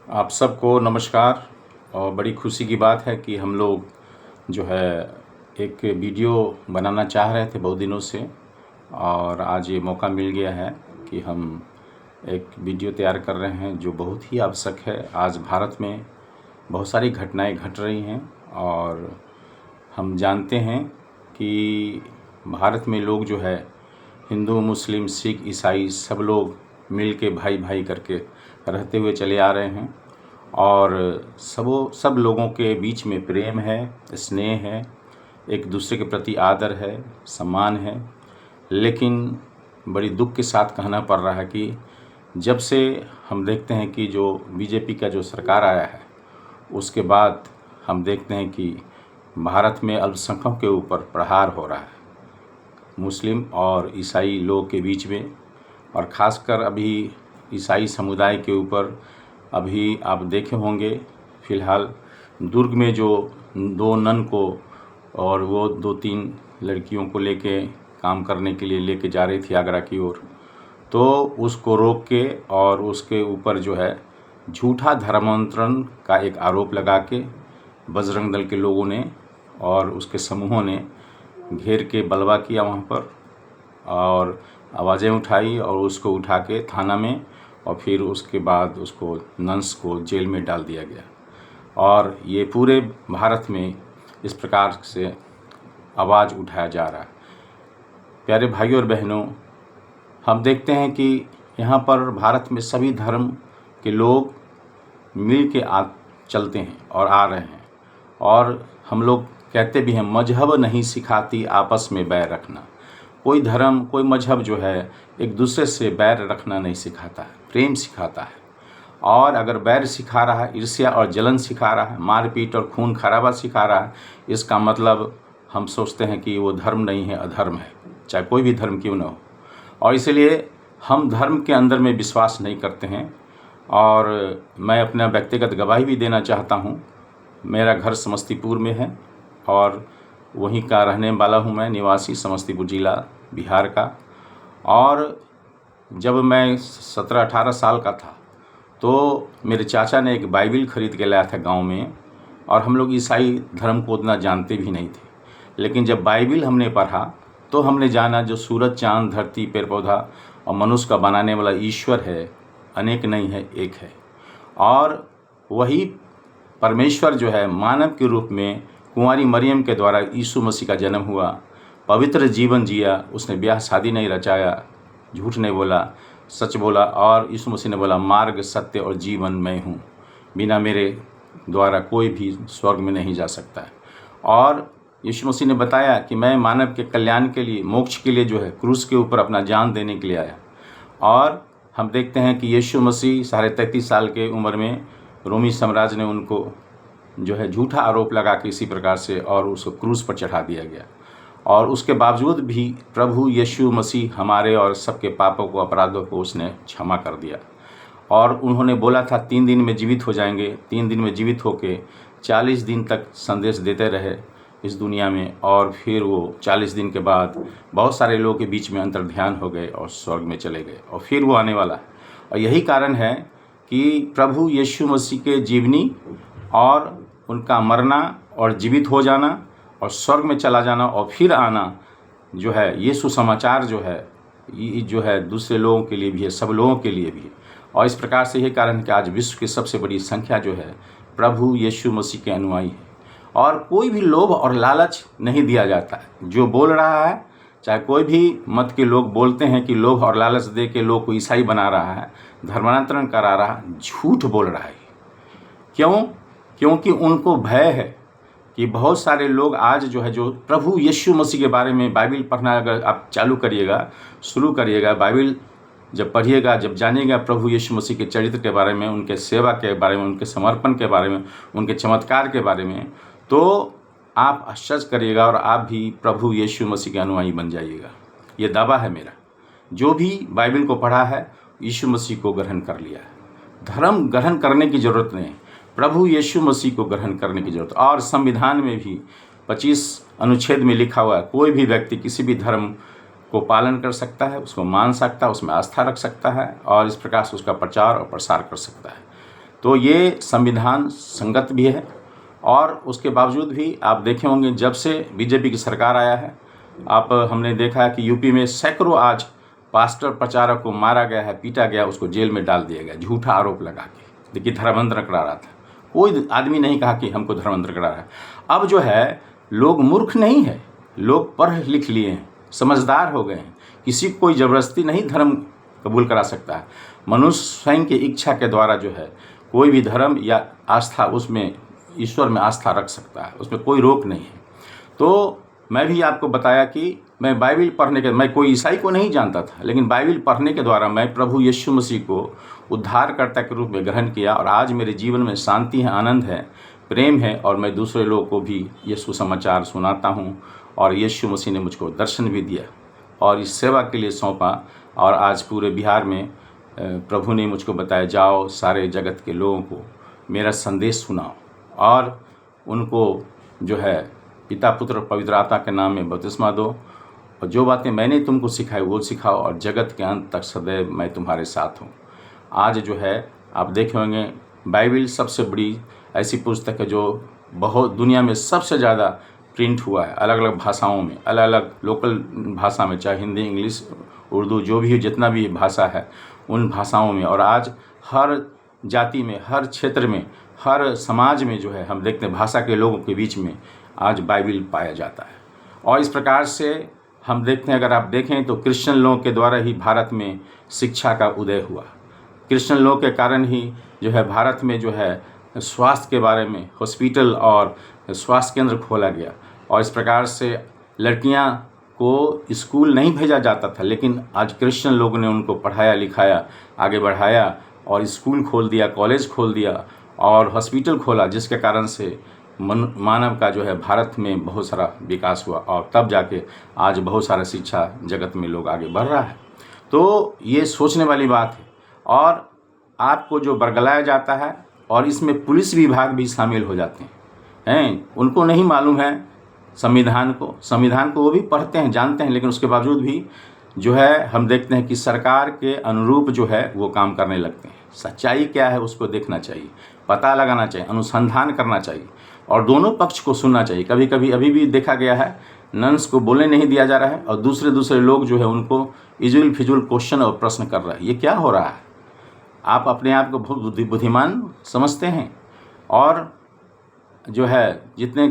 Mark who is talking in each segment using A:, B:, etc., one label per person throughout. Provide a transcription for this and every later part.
A: आप सबको नमस्कार। और बड़ी खुशी की बात है कि हम लोग जो है एक वीडियो बनाना चाह रहे थे बहुत दिनों से, और आज ये मौका मिल गया है कि हम एक वीडियो तैयार कर रहे हैं जो बहुत ही आवश्यक है। आज भारत में बहुत सारी घटनाएं घट रही हैं और हम जानते हैं कि भारत में लोग जो है हिंदू, मुस्लिम, सिख, ईसाई सब लोग मिल के भाई भाई करके रहते हुए चले आ रहे हैं और सब लोगों के बीच में प्रेम है, स्नेह है, एक दूसरे के प्रति आदर है, सम्मान है। लेकिन बड़ी दुख के साथ कहना पड़ रहा है कि जब से हम देखते हैं कि जो बीजेपी का जो सरकार आया है उसके बाद हम देखते हैं कि भारत में अल्पसंख्यकों के ऊपर प्रहार हो रहा है, मुस्लिम और ईसाई लोग के बीच में, और ख़ासकर अभी ईसाई समुदाय के ऊपर। अभी आप देखे होंगे फ़िलहाल दुर्ग में जो 2 नन को और वो 2-3 लड़कियों को लेके काम करने के लिए लेके जा रही थी आगरा की ओर, तो उसको रोक के और उसके ऊपर जो है झूठा धर्मांतरण का एक आरोप लगा के बजरंग दल के लोगों ने और उसके समूहों ने घेर के बलवा किया वहाँ पर और आवाज़ें उठाई और उसको उठा के थाना में, और फिर उसके बाद उसको नंस को जेल में डाल दिया गया। और ये पूरे भारत में इस प्रकार से आवाज़ उठाया जा रहा है। प्यारे भाइयों और बहनों, हम देखते हैं कि यहाँ पर भारत में सभी धर्म के लोग मिल के चलते हैं और आ रहे हैं, और हम लोग कहते भी हैं मजहब नहीं सिखाती आपस में बैर रखना। कोई धर्म, कोई मजहब जो है एक दूसरे से बैर रखना नहीं सिखाता है, प्रेम सिखाता है। और अगर बैर सिखा रहा है, ईर्ष्या और जलन सिखा रहा है, मारपीट और खून खराबा सिखा रहा है, इसका मतलब हम सोचते हैं कि वो धर्म नहीं है, अधर्म है, चाहे कोई भी धर्म क्यों न हो। और इसलिए हम धर्म के अंदर में विश्वास नहीं करते हैं। और मैं अपना व्यक्तिगत गवाही भी देना चाहता हूँ। मेरा घर समस्तीपुर में है और वहीं का रहने वाला हूँ मैं, निवासी, समस्तीपुर ज़िला बिहार का। और जब मैं 17-18 साल का था तो मेरे चाचा ने एक बाइबिल खरीद के लाया था गांव में, और हम लोग ईसाई धर्म को उतना जानते भी नहीं थे। लेकिन जब बाइबिल हमने पढ़ा तो हमने जाना जो सूरज, चाँद, धरती, पेड़ पौधा और मनुष्य का बनाने वाला ईश्वर है, अनेक नहीं है, एक है। और वही परमेश्वर जो है मानव के रूप में कुंवारी मरियम के द्वारा यीशु मसीह का जन्म हुआ, पवित्र जीवन जिया, उसने ब्याह शादी नहीं रचाया, झूठ नहीं बोला, सच बोला। और यीशु मसीह ने बोला मार्ग, सत्य और जीवन मैं हूँ, बिना मेरे द्वारा कोई भी स्वर्ग में नहीं जा सकता है। और यीशु मसीह ने बताया कि मैं मानव के कल्याण के लिए, मोक्ष के लिए जो है क्रूस के ऊपर अपना जान देने के लिए आया। और हम देखते हैं कि यीशु मसीह 33.5 साल के उम्र में रोमी साम्राज्य ने उनको जो है झूठा आरोप लगा के इसी प्रकार से और उसको क्रूस पर चढ़ा दिया गया। और उसके बावजूद भी प्रभु यीशु मसीह हमारे और सबके पापों को, अपराधों को उसने क्षमा कर दिया। और उन्होंने बोला था 3 दिन में जीवित हो जाएंगे। 3 दिन में जीवित होके 40 दिन तक संदेश देते रहे इस दुनिया में, और फिर वो 40 दिन के बाद बहुत सारे लोगों के बीच में अंतर्ध्यान हो गए और स्वर्ग में चले गए, और फिर वो आने वाला है। और यही कारण है कि प्रभु यीशु मसीह के जीवनी और उनका मरना और जीवित हो जाना और स्वर्ग में चला जाना और फिर आना जो है, ये सुसमाचार जो है, ये जो है दूसरे लोगों के लिए भी है, सब लोगों के लिए भी है। और इस प्रकार से यही कारण है कि आज विश्व की सबसे बड़ी संख्या जो है प्रभु यीशु मसीह के अनुयायी है। और कोई भी लोभ और लालच नहीं दिया जाता है। जो बोल रहा है, चाहे कोई भी मत के लोग बोलते हैं कि लोभ और लालच दे के लोग को ईसाई बना रहा है, धर्मांतरण करा रहा है, झूठ बोल रहा है। क्यों? क्योंकि उनको भय है कि बहुत सारे लोग आज जो है, जो प्रभु यीशु मसीह के बारे में बाइबिल पढ़ना अगर आप चालू करिएगा, शुरू करिएगा, बाइबिल जब पढ़िएगा, जब जानिएगा प्रभु यीशु मसीह के चरित्र के बारे में, उनके सेवा के बारे में, उनके समर्पण के बारे में, उनके चमत्कार के बारे में, तो आप आश्चर्य करिएगा और आप भी प्रभु यीशु मसीह के अनुयायी बन जाइएगा। ये दावा है मेरा। जो भी बाइबिल को पढ़ा है, यीशु मसीह को ग्रहण कर लिया है। धर्म ग्रहण करने की ज़रूरत नहीं, प्रभु यीशु मसीह को ग्रहण करने की ज़रूरत। और संविधान में भी 25 अनुच्छेद में लिखा हुआ है, कोई भी व्यक्ति किसी भी धर्म को पालन कर सकता है, उसको मान सकता है, उसमें आस्था रख सकता है और इस प्रकार से उसका प्रचार और प्रसार कर सकता है। तो ये संविधान संगत भी है। और उसके बावजूद भी आप देखे होंगे जब से बीजेपी की सरकार आया है, हमने देखा है कि यूपी में सैकड़ों आज पास्टर प्रचारक को मारा गया है, पीटा गया, उसको जेल में डाल दिया गया झूठा आरोप लगा के। देखिए धर्मांतरण करा रहा था, कोई आदमी नहीं कहा कि हमको धर्मांतरण करा रहा है। अब जो है लोग मूर्ख नहीं है, लोग पढ़ लिख लिए हैं, समझदार हो गए हैं, किसी को कोई ज़बरदस्ती नहीं धर्म कबूल करा सकता है। मनुष्य स्वयं की इच्छा के द्वारा जो है कोई भी धर्म या आस्था, उसमें ईश्वर में आस्था रख सकता है, उसमें कोई रोक नहीं है। तो मैं भी आपको बताया कि मैं बाइबिल पढ़ने के, मैं कोई ईसाई को नहीं जानता था, लेकिन बाइबिल पढ़ने के द्वारा मैं प्रभु यीशु मसीह को उद्धारकर्ता के रूप में ग्रहण किया और आज मेरे जीवन में शांति है, आनंद है, प्रेम है और मैं दूसरे लोगों को भी यीशु समाचार सुनाता हूँ। और यीशु मसीह ने मुझको दर्शन भी दिया और इस सेवा के लिए सौंपा। और आज पूरे बिहार में प्रभु ने मुझको बताया, जाओ सारे जगत के लोगों को मेरा संदेश सुनाओ और उनको जो है पिता पुत्र पवित्र आत्मा के नाम में बपतिस्मा दो, और जो बातें मैंने तुमको सिखाई वो सिखाओ, और जगत के अंत तक सदैव मैं तुम्हारे साथ हूँ। आज जो है आप देखे होंगे बाइबिल सबसे बड़ी ऐसी पुस्तक है जो बहुत दुनिया में सबसे ज़्यादा प्रिंट हुआ है, अलग अलग भाषाओं में, अलग अलग लोकल भाषा में, चाहे हिंदी, इंग्लिश, उर्दू, जो भी जितना भी भाषा है उन भाषाओं में। और आज हर जाति में, हर क्षेत्र में, हर समाज में जो है हम देखते हैं भाषा के लोगों के बीच में आज बाइबिल पाया जाता है। और इस प्रकार से हम देखते हैं, अगर आप देखें तो क्रिश्चियन लोगों के द्वारा ही भारत में शिक्षा का उदय हुआ। क्रिश्चियन लोगों के कारण ही जो है भारत में जो है स्वास्थ्य के बारे में हॉस्पिटल और स्वास्थ्य केंद्र खोला गया। और इस प्रकार से लड़कियां को स्कूल नहीं भेजा जाता था, लेकिन आज क्रिश्चियन लोगों ने उनको पढ़ाया लिखाया, आगे बढ़ाया और स्कूल खोल दिया, कॉलेज खोल दिया और हॉस्पिटल खोला, जिसके कारण से मानव का जो है भारत में बहुत सारा विकास हुआ। और तब जाके आज बहुत सारा शिक्षा जगत में लोग आगे बढ़ रहा है। तो ये सोचने वाली बात है। और आपको जो बरगलाया जाता है, और इसमें पुलिस विभाग भी शामिल हो जाते हैं, उनको नहीं मालूम है संविधान को वो भी पढ़ते हैं, जानते हैं, लेकिन उसके बावजूद भी जो है हम देखते हैं कि सरकार के अनुरूप जो है वो काम करने लगते हैं। सच्चाई क्या है उसको देखना चाहिए, पता लगाना चाहिए, अनुसंधान करना चाहिए और दोनों पक्ष को सुनना चाहिए। कभी कभी अभी भी देखा गया है नन्स को बोलने नहीं दिया जा रहा है और दूसरे लोग जो है उनको इजुल फिजुल क्वेश्चन और प्रश्न कर रहा है। ये क्या हो रहा है? आप अपने आप को बहुत बुद्धिमान समझते हैं और जो है जितने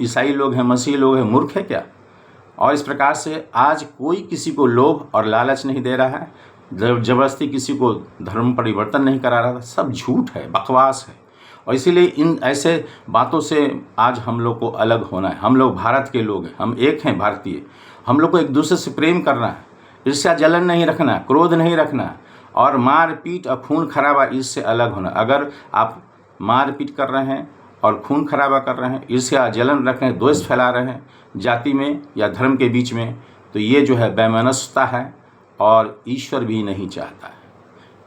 A: ईसाई लोग हैं, मसीही लोग हैं, मूर्ख है क्या? और इस प्रकार से आज कोई किसी को लोभ और लालच नहीं दे रहा है, जबरदस्ती किसी को धर्म परिवर्तन नहीं करा रहा था। सब झूठ है, बकवास है। और इसीलिए इन ऐसे बातों से आज हम लोग को अलग होना है। हम लोग भारत के लोग हैं, हम एक हैं भारतीय। हम लोग को एक दूसरे से प्रेम करना है, ईर्ष्या जलन नहीं रखना, क्रोध नहीं रखना और मार पीट और खून खराबा इससे अलग होना। अगर आप मार पीट कर रहे हैं और खून खराबा कर रहे हैं, ईर्ष्या जलन रख रहे हैं, द्वेष फैला रहे हैं जाति में या धर्म के बीच में, तो ये जो है वैमनस्यता है और ईश्वर भी नहीं चाहता है,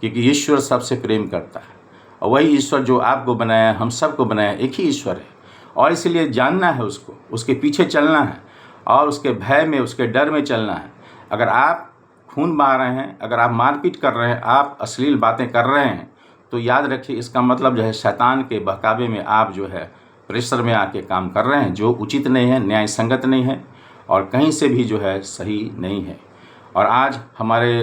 A: क्योंकि ईश्वर सबसे प्रेम करता है। और वही ईश्वर जो आपको बनाया, हम सबको बनाया, एक ही ईश्वर है। और इसलिए जानना है उसको, उसके पीछे चलना है और उसके भय में, उसके डर में चलना है। अगर आप खून बहा रहे हैं, अगर आप मारपीट कर रहे हैं, आप अश्लील बातें कर रहे हैं, तो याद रखिए इसका मतलब जो है शैतान के बहकावे में आप जो है प्रेशर में आके काम कर रहे हैं, जो उचित नहीं है, न्याय संगत नहीं है और कहीं से भी जो है सही नहीं है। और आज हमारे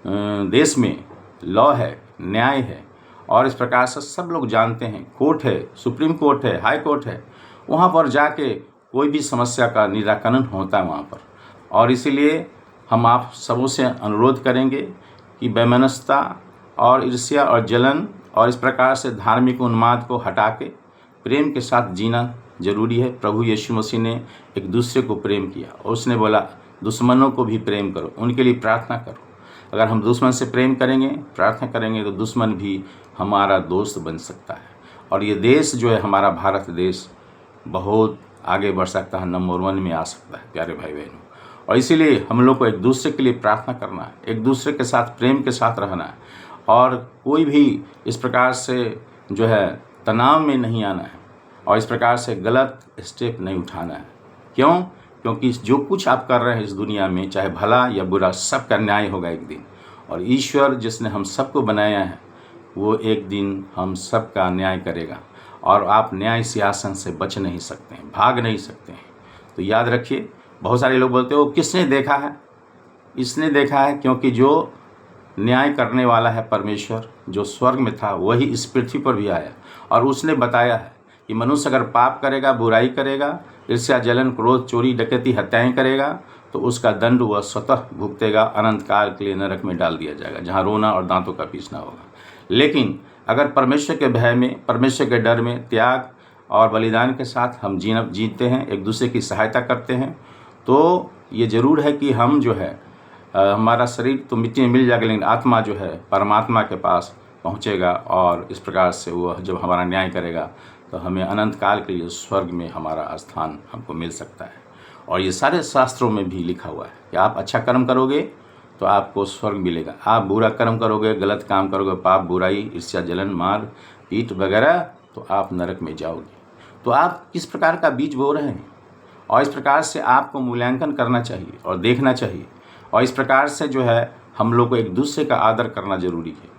A: देश में लॉ है, न्याय है और इस प्रकार से सब लोग जानते हैं, कोर्ट है, सुप्रीम कोर्ट है, हाई कोर्ट है, वहाँ पर जाके कोई भी समस्या का निराकरण होता है वहाँ पर। और इसीलिए हम आप सबों से अनुरोध करेंगे कि वैमनस्यता और ईर्ष्या और जलन और इस प्रकार से धार्मिक उन्माद को हटा के प्रेम के साथ जीना जरूरी है। प्रभु यीशु मसीह ने एक दूसरे को प्रेम किया और उसने बोला दुश्मनों को भी प्रेम करो, उनके लिए प्रार्थना करो। अगर हम दुश्मन से प्रेम करेंगे, प्रार्थना करेंगे, तो दुश्मन भी हमारा दोस्त बन सकता है। और ये देश जो है हमारा भारत देश बहुत आगे बढ़ सकता है, नंबर 1 में आ सकता है प्यारे भाई बहनों। और इसीलिए हम लोग को एक दूसरे के लिए प्रार्थना करना है, एक दूसरे के साथ प्रेम के साथ रहना है और कोई भी इस प्रकार से जो है तनाव में नहीं आना है और इस प्रकार से गलत स्टेप नहीं उठाना है। क्यों? क्योंकि जो कुछ आप कर रहे हैं इस दुनिया में, चाहे भला या बुरा, सबका न्याय होगा एक दिन। और ईश्वर जिसने हम सबको बनाया है, वो एक दिन हम सब का न्याय करेगा और आप न्याय सिंहासन से बच नहीं सकते हैं, भाग नहीं सकते हैं। तो याद रखिए, बहुत सारे लोग बोलते हो किसने देखा है? इसने देखा है, क्योंकि जो न्याय करने वाला है परमेश्वर, जो स्वर्ग में था, वही इस पृथ्वी पर भी आया और उसने बताया है कि मनुष्य अगर पाप करेगा, बुराई करेगा, ईर्ष्या, जलन, क्रोध, चोरी, डकैती, हत्याएं करेगा, तो उसका दंड वह स्वतः भुगतेगा, अनंत काल के लिए नरक में डाल दिया जाएगा, जहाँ रोना और दांतों का पीसना होगा। लेकिन अगर परमेश्वर के भय में, परमेश्वर के डर में, त्याग और बलिदान के साथ हम जीते हैं, एक दूसरे की सहायता करते हैं, तो ये ज़रूर है कि हम जो है हमारा शरीर तो मिट्टी में मिल जाएगा, लेकिन आत्मा जो है परमात्मा के पास पहुंचेगा और इस प्रकार से वह जब हमारा न्याय करेगा तो हमें अनंत काल के लिए स्वर्ग में हमारा स्थान हमको मिल सकता है। और ये सारे शास्त्रों में भी लिखा हुआ है कि आप अच्छा कर्म करोगे तो आपको स्वर्ग मिलेगा, आप बुरा कर्म करोगे, गलत काम करोगे, पाप, बुराई, ईर्ष्या, जलन, मार पीट वगैरह, तो आप नरक में जाओगे। तो आप किस प्रकार का बीज बो रहे हैं, और इस प्रकार से आपको मूल्यांकन करना चाहिए और देखना चाहिए। और इस प्रकार से जो है हम लोग को एक दूसरे का आदर करना जरूरी है,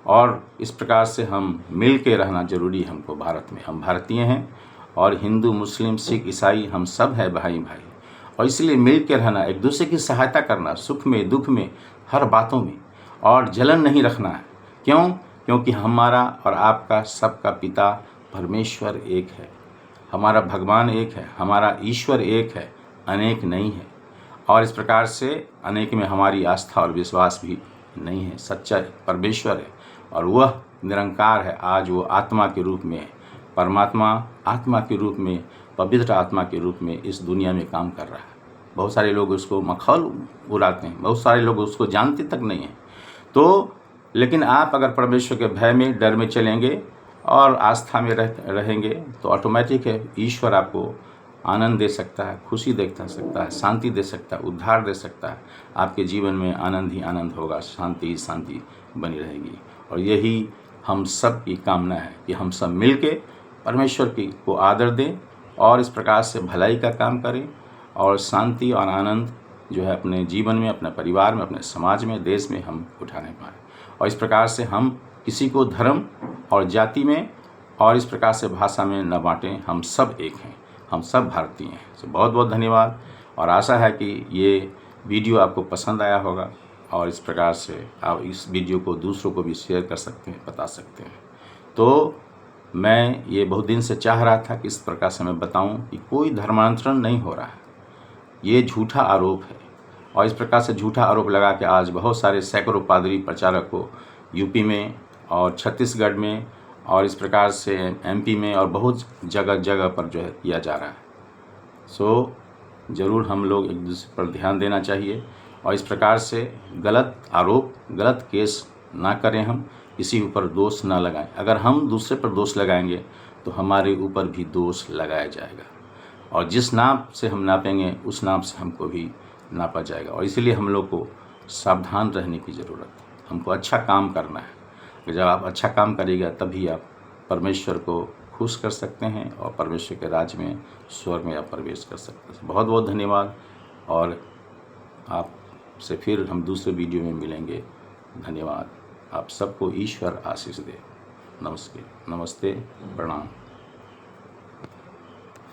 A: और इस प्रकार से हम मिल के रहना जरूरी है हमको। भारत में हम भारतीय हैं और हिंदू, मुस्लिम, सिख, ईसाई हम सब है भाई भाई, और इसलिए मिल के रहना, एक दूसरे की सहायता करना, सुख में दुख में हर बातों में, और जलन नहीं रखना है। क्यों? क्योंकि हमारा और आपका सबका पिता परमेश्वर एक है, हमारा भगवान एक है, हमारा ईश्वर एक है, अनेक नहीं है। और इस प्रकार से अनेक में हमारी आस्था और विश्वास भी नहीं है। सच्चा परमेश्वर है और वह निरंकार है। आज वो आत्मा के रूप में, परमात्मा आत्मा के रूप में, पवित्र आत्मा के रूप में इस दुनिया में काम कर रहा है। बहुत सारे लोग उसको मखौल उड़ाते हैं, बहुत सारे लोग उसको जानते तक नहीं हैं। तो लेकिन आप अगर परमेश्वर के भय में, डर में चलेंगे और आस्था में रहेंगे तो ऑटोमेटिक है ईश्वर आपको आनंद दे सकता है, खुशी दे सकता है, शांति दे सकता है, उद्धार दे सकता है। आपके जीवन में आनंद ही आनंद होगा, शांति ही शांति बनी रहेगी। और यही हम सब की कामना है कि हम सब मिलके परमेश्वर को आदर दें और इस प्रकार से भलाई का काम करें और शांति और आनंद जो है अपने जीवन में, अपने परिवार में, अपने समाज में, देश में हम उठाने पाएँ। और इस प्रकार से हम किसी को धर्म और जाति में और इस प्रकार से भाषा में न बांटें। हम सब एक हैं, हम सब भारतीय हैं। तो बहुत बहुत धन्यवाद, और आशा है कि ये वीडियो आपको पसंद आया होगा और इस प्रकार से आप इस वीडियो को दूसरों को भी शेयर कर सकते हैं, बता सकते हैं। तो मैं ये बहुत दिन से चाह रहा था कि इस प्रकार से मैं बताऊं कि कोई धर्मांतरण नहीं हो रहा है, ये झूठा आरोप है। और इस प्रकार से झूठा आरोप लगा के आज बहुत सारे सैकड़ों पादरी प्रचारक को यूपी में और छत्तीसगढ़ में और इस प्रकार से एमपी में और बहुत जगह जगह पर जो है किया जा रहा है। सो ज़रूर हम लोग एक दूसरे पर ध्यान देना चाहिए और इस प्रकार से गलत आरोप, गलत केस ना करें, हम किसी ऊपर दोष ना लगाएं। अगर हम दूसरे पर दोष लगाएंगे तो हमारे ऊपर भी दोष लगाया जाएगा, और जिस नाप से हम नापेंगे उस नाप से हमको भी नापा जाएगा। और इसलिए हम लोग को सावधान रहने की ज़रूरत है, हमको अच्छा काम करना है। जब आप अच्छा काम करिएगा तभी आप परमेश्वर को खुश कर सकते हैं और परमेश्वर के राज्य में, स्वर्ग में आप प्रवेश कर सकते हैं। बहुत बहुत धन्यवाद, और आपसे फिर हम दूसरे वीडियो में मिलेंगे। धन्यवाद। आप सबको ईश्वर आशीष दे। नमस्ते, प्रणाम।